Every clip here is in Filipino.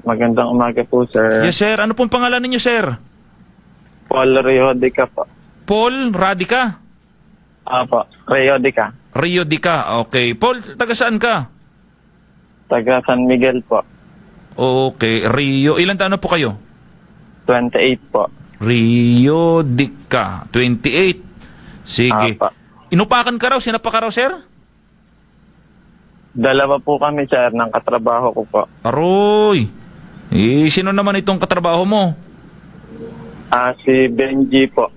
Magandang umaga po, sir. Yes, sir. Ano pong pangalan ninyo, sir? Paul Riodica po. Paul Radica? Apo, Riodica. Rio Dica. Okay. Paul, taga saan ka? Taga San Miguel po. Okay. Rio. Ilan taon na po kayo? 28 po. Rio Dica. 28. Sige. Apa. Inupakan ka raw? Sinapa ka raw, sir? Dalawa po kami, sir, ng katrabaho ko po. Aroy. Sino naman itong katrabaho mo? Si Benji po.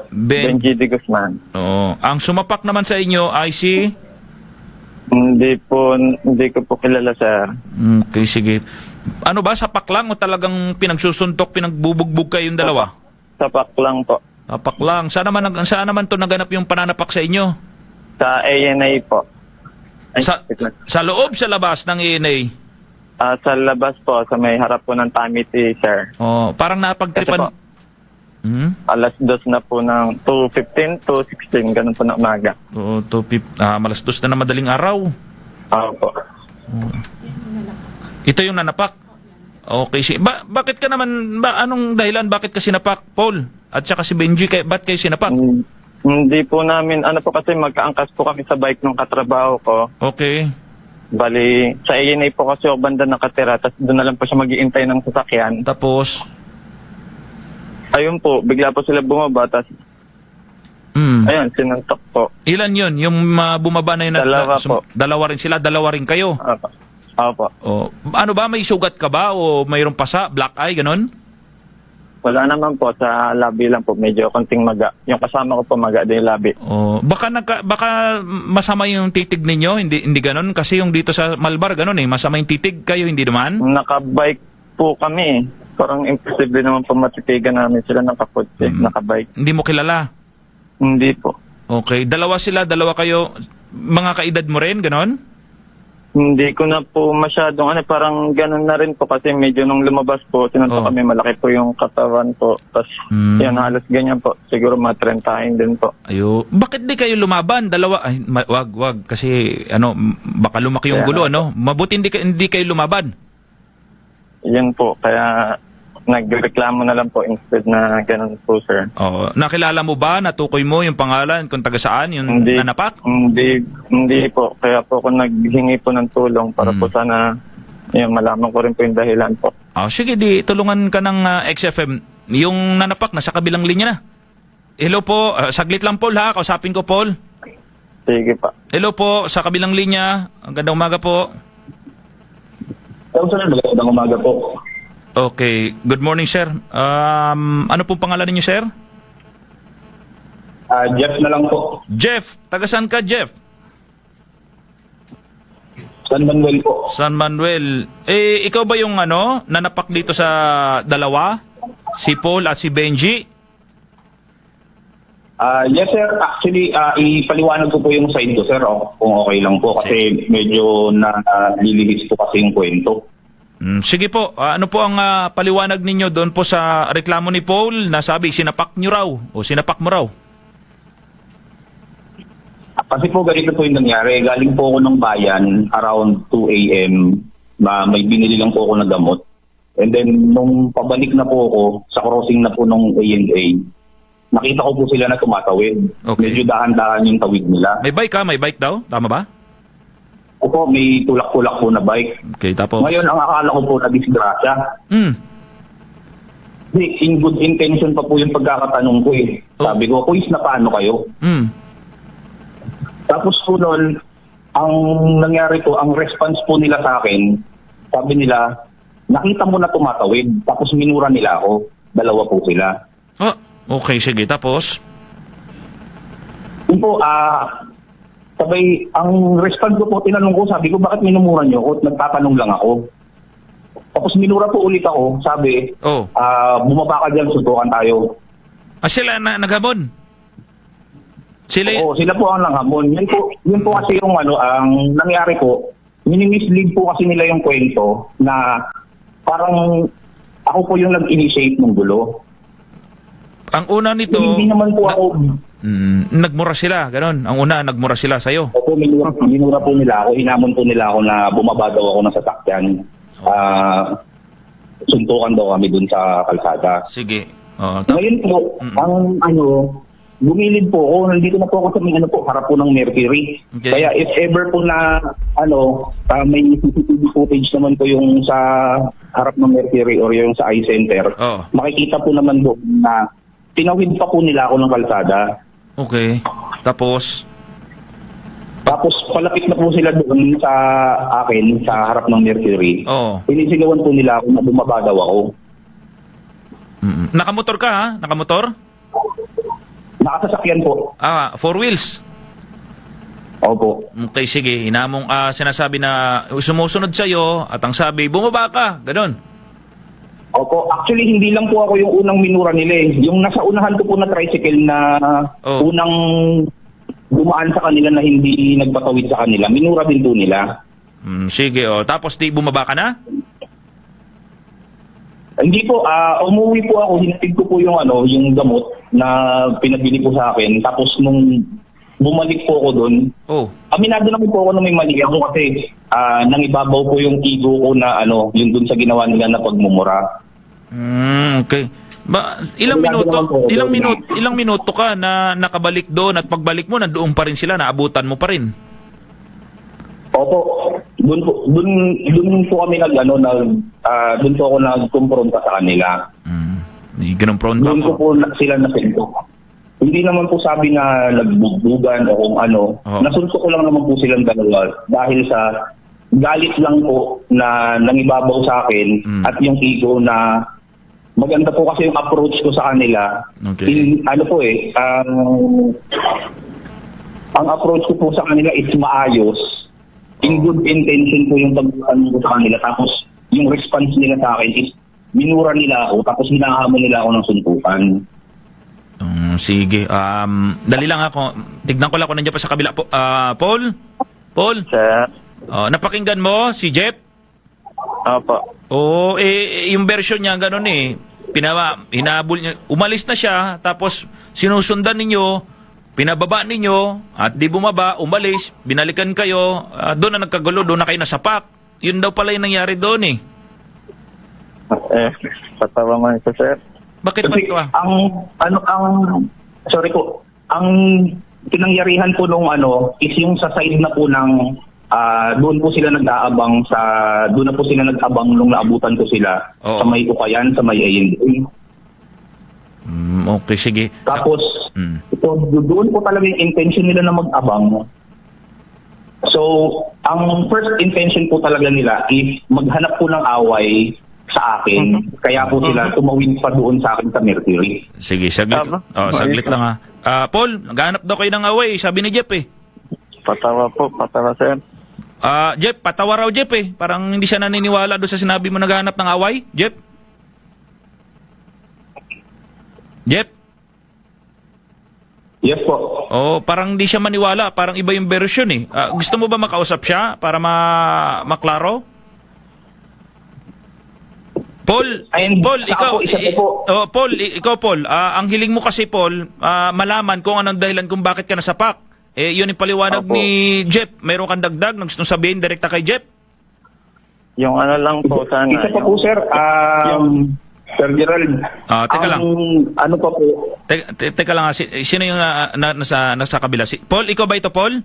Benji de Guzman. Oo. Ang sumapak naman sa inyo ay si... Hindi ko po kilala, sir. Okay, sige. Ano ba? Sapak lang o talagang pinagsusuntok, pinagbubugbog kayong dalawa? Sapak lang po. Sapak lang. Saan naman to naganap yung pananapak sa inyo? Sa ANA po. Ay, Sa loob, sa labas ng ENA? sa labas po, sa may harap po ng Tamiti, sir. Oh, parang napagtripan... Kasi po, alas 2 na po ng 2:15, 2:16, ganun po na umaga. Oo, malas 2 na madaling araw. Opo. Ito yung nanapak. Okay, bakit ka naman, anong dahilan, bakit ka sinapak, Paul? At saka si Benji, ba't kayo sinapak? Hindi po namin, po kasi magkaangkas po kami sa bike ng katrabaho ko. Okay. Bali, sa ANA po kasi ako banda nakatira, tapos doon na lang po siya mag-iintay ng sasakyan. Tapos? Ayun po, bigla po sila bumaba, tapos ayun, sinuntok po. Ilan yun? Yung bumaba na yun? Dalawa po. Dalawa rin sila? Dalawa rin kayo? Opo. Oh. Ano ba? May sugat ka ba? O mayroong pasa? Black eye? Ganon? Wala naman po, sa labi lang po, medyo konting maga. Yung kasama ko po maga din yung labi. Oh, baka masama yung titig ninyo, hindi ganoon kasi yung dito sa Malbar ganoon masama yung titig kayo, hindi naman. Nakabike po kami. Parang imposible naman po matitigan namin sila ng kapotse, nakabike. Hindi mo kilala? Hindi po. Okay, dalawa kayo, mga kaedad mo rin, ganoon? Hindi ko na po masyadong parang ganun na rin po kasi medyo nung lumabas po, sinuntok kami, malaki po yung katawan po. Tapos yan, halos ganyan po. Siguro matrentahin din po. Ayo, bakit di kayo lumaban? Dalawa, ay, wag kasi baka lumaki yung gulo, Mabuti hindi kayo lumaban. Yan po, kaya nagreklamo na lang po instead na ganun po, sir. Oh, nakilala mo ba, natukoy mo yung pangalan kung taga saan yung nanapak? Hindi po, kaya po ako naghingi po ng tulong para po sana malaman ko rin po yung dahilan po. Sige, tulungan ka ng XFM. Yung nanapak, nasa kabilang linya na. Hello po, saglit lang Paul ha, kausapin ko Paul. Sige pa. Hello po, sa kabilang linya, ang gandang umaga po. Sir, magandang umaga po. Okay, good morning sir. Ano pong pangalan niyo sir? Jeff na lang po. Jeff, taga saan ka Jeff? San Manuel po. San Manuel. Ikaw ba yung nanapak dito sa dalawa? Si Paul at si Benji? Yes sir, actually ipaliwanag ko po yung side ko sir, kung okay lang po kasi medyo nalilihis po kasi yung kwento. Sige po, ano po ang paliwanag ninyo doon po sa reklamo ni Paul na sabi sinapak nyo raw o sinapak mo raw? Kasi po ganito po yung nangyari, galing po ako ng bayan around 2 a.m. May binili lang po ako na gamot. And then nung pabalik na po ako sa crossing na po nung ANA, nakita ko po sila na tumatawid. Okay. Medyo dahan-dahan yung tawid nila. May bike ka? May bike daw? Tama ba? Opo, may tulak-tulak po na bike. Okay, tapos? Ngayon, ang akala ko po na disgrasya. In good intention pa po yung pagkakatanong ko eh. Sabi ko, kuis na paano kayo? Tapos po noon, ang nangyari po, ang response po nila sa akin, sabi nila, nakita mo na tumatawid, tapos minura nila ako. Dalawa po sila. Okay, sige. Tapos? Yun po, sabay, ang response ko po, tinanong ko, sabi ko, bakit minumura niyo ako? Nagtatanong lang ako. Tapos minura po ulit ako, sabi, bumaba ka dyan, suntukan tayo. Sila naghamon? Oo, sila po ang nanghamon. Yun po kasi yung ang nangyari po, minimislead po kasi nila yung kwento na parang ako po yung nag-initiate ng gulo. Ang una nito... Hindi naman po ako... nagmura sila, ganon. Ang una, nagmura sila sa'yo. Opo, minura po nila ako. Hinamon po nila ako na bumaba daw ako ng sasakyan. suntukan daw kami dun sa kalsada. Sige. Oh, Ngayon po, ang gumilid po ako, nandito na po ako sa may harap po ng Mercury. Okay. Kaya if ever po na may CCTV footage naman po yung sa harap ng Mercury or yung sa iCenter, Oh. makikita po naman po na tinawid pa po nila ako ng kalsada. Okay. Tapos, Palapit na po sila doon sa akin, sa harap ng Mercury. oh. Pinisigawan po nila ako na bumaba daw ako. Nakamotor ka ha? Nakamotor? Nakasasakyan po. Four wheels. Opo. Okay, sige. Hinamong sinasabi na sumusunod sa'yo at ang sabi, bumaba ka. Ganon. Opo. Actually, hindi lang po ako yung unang minura nila eh. Yung nasa unahan ko po na tricycle na unang dumaan sa kanila na hindi nagpatawid sa kanila, minura din po nila. Sige, tapos di bumaba ka na? Hindi po, umuwi po ako, hinatid ko po yung gamot na pinabili po sa akin. Tapos nung bumalik po ako doon, aminado naman po ako na may mali ako kasi nangibabaw po yung ego ko na yung doon sa ginawa nila na pagmumura. Okay. Ilang minuto ka na nakabalik doon at pagbalik mo nandoon pa rin sila, naabutan mo pa rin? Opo. Doon po kami doon po ako nagkumpronta sa kanila. Ganun pronto. Doon ko po sila nasuntok. Hindi naman po sabi na nagbugbugan o kung ano. Nasuntok ko lang naman po silang dalawa dahil sa galit lang po na nangibabaw sa akin at yung ego na maganda po kasi yung approach ko sa kanila. Okay. Ang approach ko po sa kanila is maayos. In good intention po yung pag-ano ko sa kanila. Tapos yung response nila sa akin is minura nila ako tapos hinahamon nila ako ng suntukan. Sige. Dali lang ako. Tignan ko lang kung nandiyan pa sa kabila. Paul? Paul? Sir? Napakinggan mo si Jeff? Opo. Oo, yung version niya ganun eh. Hinabol niya. Umalis na siya, tapos sinusundan ninyo, pinababa ninyo, at di bumaba, umalis, binalikan kayo, doon na nagkagulo, doon na kayo nasapak. Yun daw pala yung nangyari doon eh. Patawa man ito, sir. Bakit Kasi ba? ang pinangyarihan po nung is yung sa side na po ng doon po sila nag-aabang doon na po sila nag-abang nung naabutan ko sila sa may Ukayan, sa may A&A. Okay, sige. Tapos, doon po talaga yung intention nila na mag-abang. So, ang first intention po talaga nila is maghanap po ng away sa akin. Kaya po sila tumawid pa doon sa akin sa Mercury. Sige, saglit. Saglit lang ha. Paul, naghahanap daw kayo ng away, sabi ni Jeff eh. Patawa, sir. Jeff, patawa raw Jeff eh. Parang hindi siya naniniwala doon sa sinabi mo naghahanap ng away. Jeff? Jeff? Yes po. Parang hindi siya maniwala. Parang iba yung version eh. Gusto mo ba makausap siya para maklaro? Paul, Paul, ang hiling mo kasi Paul, malaman kung anong dahilan kung bakit ka nasapak. Yun yung paliwanag ni Jeff. Mayroon kang dagdag na gustong sabihin direkta kay Jeff? Yung lang po sana. Isa pa po, sir. Sir Gerald. Teka lang. Ano pa po? Teka lang. Sino yung nasa kabila? Paul, ikaw ba ito, Paul?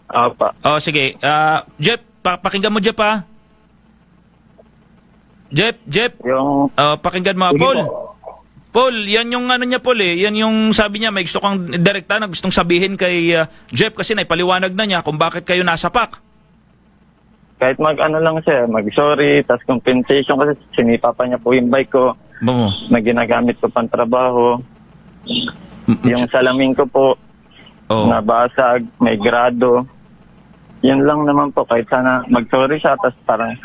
Opa. Sige. Jeff, pakinggan mo, Jeff, ha? Jeff. Yung... pakinggan mo, Paul. Paul, yan yung niya, Paul eh. Yan yung sabi niya, may gusto kang direkta na gustong sabihin kay Jeff kasi naipaliwanag na niya kung bakit kayo nasapak. Kahit lang siya, mag-sorry, tas compensation kasi sinipa pa niya po yung bike ko na ginagamit ko pang trabaho. Yung salamin ko po, nabasag, may grado. Yan lang naman po, kahit sana mag-sorry siya, tas parang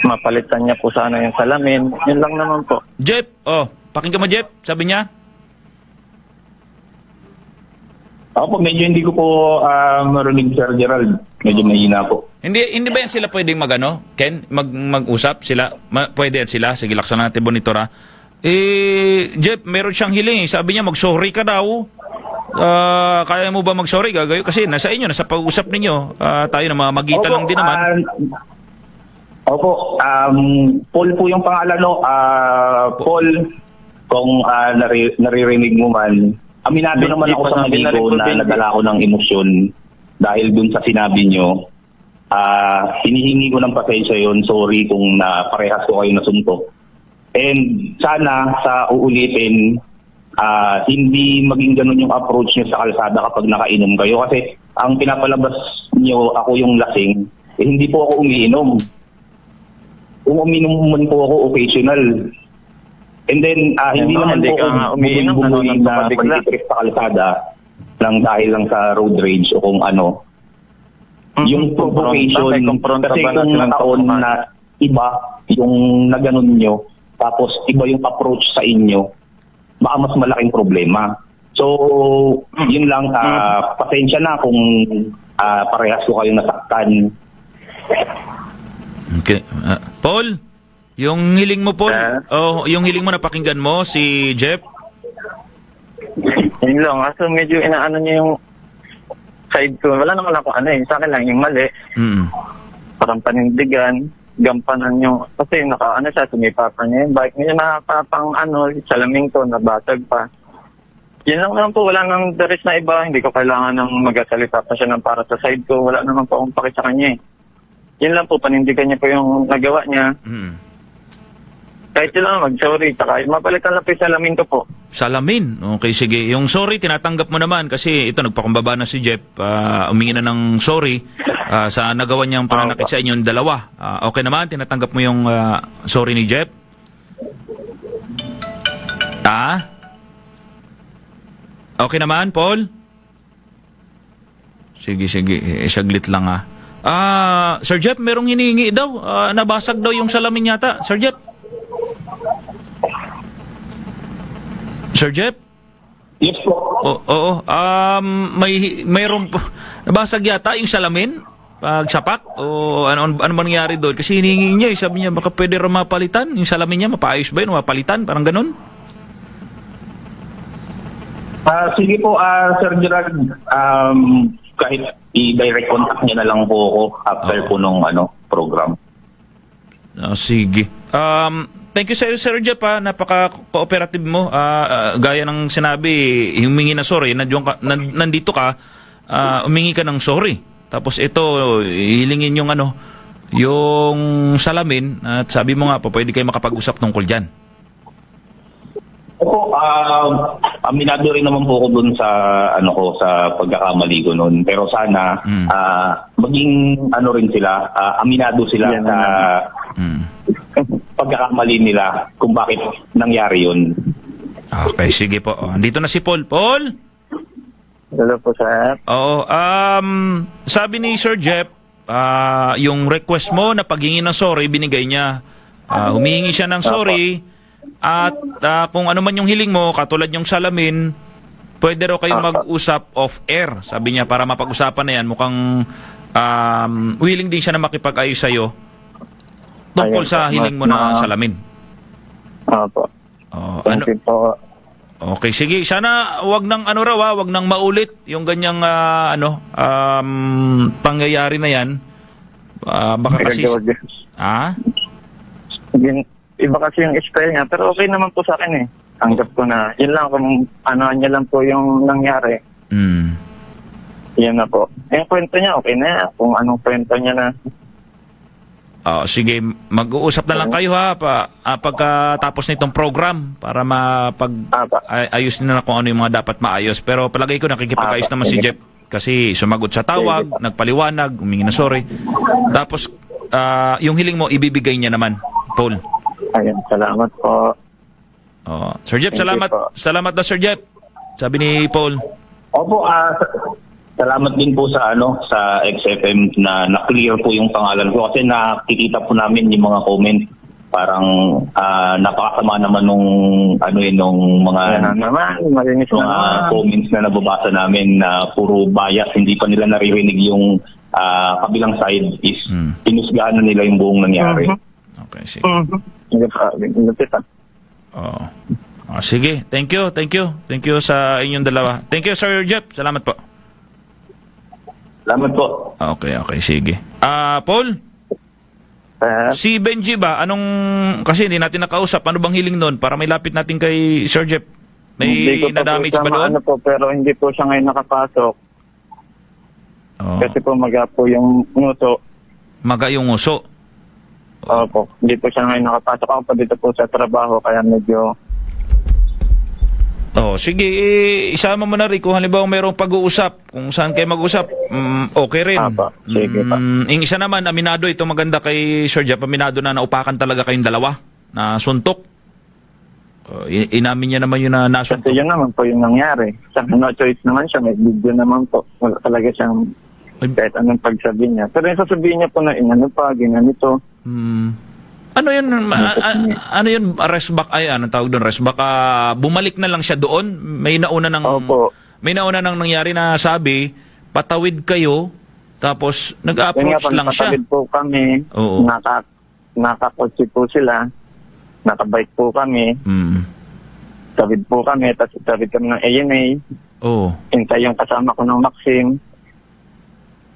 mapalitan niya po sana yung salamin. Yan lang naman po. Jeff, pakinggan mo Jeff, sabi niya. Ako po, medyo hindi ko po marinig, Sir Gerald. Medyo mahina po. Hindi ba yan sila pwedeng Ken? Mag-usap sila? Pwede yan sila? Sige, laksan natin monitora. Jeff, meron siyang hiling. Sabi niya, mag-sorry ka daw. Kaya mo ba mag-sorry? Gagayo? Kasi nasa inyo, nasa pag-usap ninyo. Tayo na mamagitan lang din naman. Opo, Paul po yung pangalan, no? Paul, kung naririnig mo man, aminado Hindi naman ako pa sa namin mali ko na-record na din. nadala ko ng emosyon dahil dun sa sinabi nyo. Hinihingi ko ng pasensya yun. Sorry kung parehas ko kayo nasuntok. And sana sa uulitin, hindi maging ganun yung approach nyo sa kalsada kapag nakainom kayo. Kasi ang pinapalabas nyo, ako yung lasing, hindi po ako umiinom. Umiinom man po ako occasional. And then, hindi Ano, naman hindi po ka nga ako umiinom, bumubuli nanonood ka na pa bigla. pagtitrip sa kalsada dahil lang sa road rage o kung ano. Yung provocation, Kumpronta kasi ba kung natin ang nataon tauhan? na iba yung naganon nyo, tapos iba yung approach sa inyo, baka mas malaking problema. So, yun lang, pasensya na kung parehas ko kayo nasaktan. Okay. Paul, yung hiling mo, Paul, yung hiling mo napakinggan mo, si Jeff? Yun lang. Kaso medyo inaano niya yung side ko. Wala naman ako sa akin lang yung mali. Mm. Parang panindigan, gampanan yung, kasi siya, sumipapan niya yung bike. Ngayon nakapapang salamin ko, nabasag pa. Yun lang naman po, wala nang daris na iba. Hindi ko kailangan ng magsalita pa siya ng para sa side ko. Wala naman po akong paki sa kanya eh. Yun lang po, panindigan niya po yung nagawa niya. Mm. Kahit yun lang, mag-sorry. Tsaka mapalitan lang po yung salamin ko po. Salamin. Okay, sige. Yung sorry, tinatanggap mo naman kasi ito, nagpakumbaba na si Jeff. Humingi na ng sorry sa nagawa niyang pananakit sa inyong dalawa. Okay naman, tinatanggap mo yung sorry ni Jeff? Okay naman, Paul? Sige. Saglit lang Sir Jeff, merong hinihingi daw. Nabasag daw yung salamin yata. Sir Jeff? Sir Jeff? Yes po. Oo. Mayroon po. Nabasag yata yung salamin? Pagsapak? O ano mangyari doon? Kasi hinihingi niya. Sabi niya, baka pwede rin mapalitan. Yung salamin niya, mapaayos ba yun? Mapalitan? Parang ganun? Sige po, Sir Gerard, kahit i-direct contact niya na lang po ako after po nung program. Sige. Thank you sa iyo, Sir Jeff, napaka-cooperative mo. Gaya ng sinabi, humingi na sorry, nandito ka, humingi ka ng sorry. Tapos ito, hilingin yung yung salamin, at sabi mo nga po, pwede kayo makapag-usap tungkol dyan. Opo, aminado rin naman po ako dun sa sa pagkakamali ko noon. Pero sana maging rin sila, aminado sila sa pagkakamali nila kung bakit nangyari yun. Okay, sige po. Andito na si Paul. Paul? Hello po, sir. Oo. Sabi ni Sir Jeff, yung request mo na paghingi ng sorry, binigay niya. Humihingi siya ng sorry. At kung ano man yung hiling mo, katulad yung salamin, pwede raw kayong mag-usap off-air. Sabi niya, para mapag-usapan na yan. Mukhang willing din siya na makipag-ayos sa'yo tungkol sa hiling mo na salamin. Opo. Thank you po. Okay, sige. Sana wag nang wag nang maulit yung ganyang pangyayari na yan. Baka kasi... Iba kasi yung spell niya, pero okay naman po sa akin eh. Tanggap ko na. Yun lang, kung niya lang po yung nangyari. Yan na po. Yung kwento niya, okay na. Kung anong kwento niya na. Sige, mag-uusap na lang kayo pagkatapos nitong program para ayos na kung ano yung mga dapat maayos. Pero palagay ko nakikipag-ayos naman si Jeff kasi sumagot sa tawag, nagpaliwanag, humingi na sorry. Tapos yung hiling mo, ibibigay niya naman, Paul. Ayun, salamat po. Sir Jeff, salamat na Sir Jeff. Sabi ni Paul. Opo, salamat din po sa sa XFM na na-clear po yung pangalan ko kasi nakikita po namin yung mga comment parang napakasama naman nung nung mga comments na nababasa namin na puro bias, hindi pa nila naririnig yung kabilang side is pinusgahan na nila yung buong nangyari. Okay, sige. Sige, thank you sa inyong dalawa. Thank you, Sir Jeff. Salamat po. Salamat po. Okay, sige. Paul? Si Benji ba, kasi hindi natin nakausap, ano bang hiling nun para may lapit natin kay Sir Jeff? Hindi May ko pa na-damage po siya ba doon? maano po, pero hindi po siya ngayon nakapasok. Oh. Kasi po maga po yung nguso. Maga yung uso. Opo, hindi po siya ngayon nakapasok. Ako pa dito po sa trabaho, kaya medyo... Oh, sige, isama mo na rin kung halimbawa mayroong pag-uusap, kung saan kayo mag-usap, okay rin. Apa, sige pa. Yung isa naman, aminado, ito maganda kay Sir Jeff, aminado na naupakan talaga kayong dalawa na suntok. Inamin niya naman yun na nasuntok. Kasi yun naman po yung nangyari. Sa no choice naman siya, may video naman po. Wala talaga siyang kahit anong pagsabi niya. Pero yung sasabihin niya po na inano pa, ginanito. Ano yun, ano yun, rest back, anong tawag doon, rest back, bumalik na lang siya doon, may nauna nang nangyari na sabi, patawid kayo, tapos nag-approach lang siya. Patawid po kami, Oo. nakakotse po sila, nakabike po kami, tawid po kami, tapos tawid kami ng ANA, Oo. hintay yung kasama ko ng Maxim,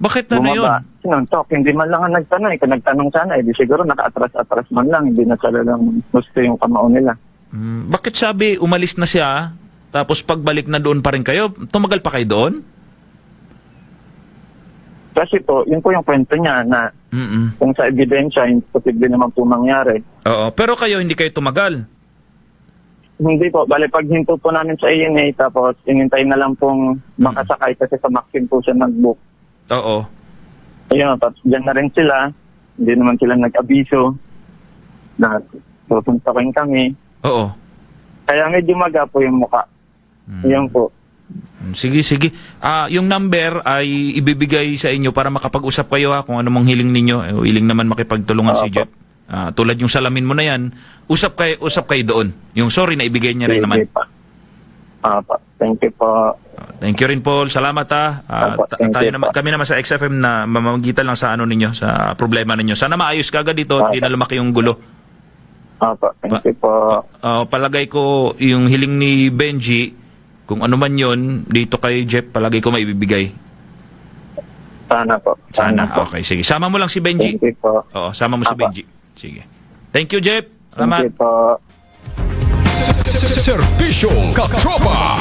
Bakit na yun? Sinuntok, hindi man lang ang nagtanong. Kung nagtanong sana, di siguro naka-atras-atras man lang. Hindi na talagang gusto yung kamao nila. Bakit sabi, umalis na siya, tapos pagbalik na doon pa rin kayo, tumagal pa kayo doon? Kasi po, yun po yung kwento niya na kung sa ebidensya, imposible naman po mangyari. Oo, pero kayo, hindi kayo tumagal? Hindi po, bali paghinto po namin sa ANA, tapos inintay na lang pong makasakay kasi sa Maxim po siya nag-book. Oo. Ayun, tapos dyan na rin sila. Hindi naman sila nag-abiso na susuntokin kami. Oo. Kaya medyo maga po yung mukha. Yun po. Sige. Yung number ay ibibigay sa inyo para makapag-usap kayo kung ano mong hiling ninyo. Hiling naman makipagtulungan si Jeff. Tulad yung salamin mo na yan, usap kayo doon. Yung sorry na ibigay niya rin naman. Thank you po. Thank you rin, Paul. Salamat kami naman sa XFM na mamagitan lang sa ano ninyo, sa problema ninyo. Sana maayos kagad dito, hindi na lumaki yung gulo. Thank you po. Palagay ko yung hiling ni Benji, kung ano man yun, dito kay Jeff, palagay ko maibibigay. Sana po. Sana. Okay, sige. Sama mo lang si Benji. Thank you po. Oo, sama mo si Benji. Sige. Thank you, Jeff. Salamat. Thank you po. Serbisyo Katropa.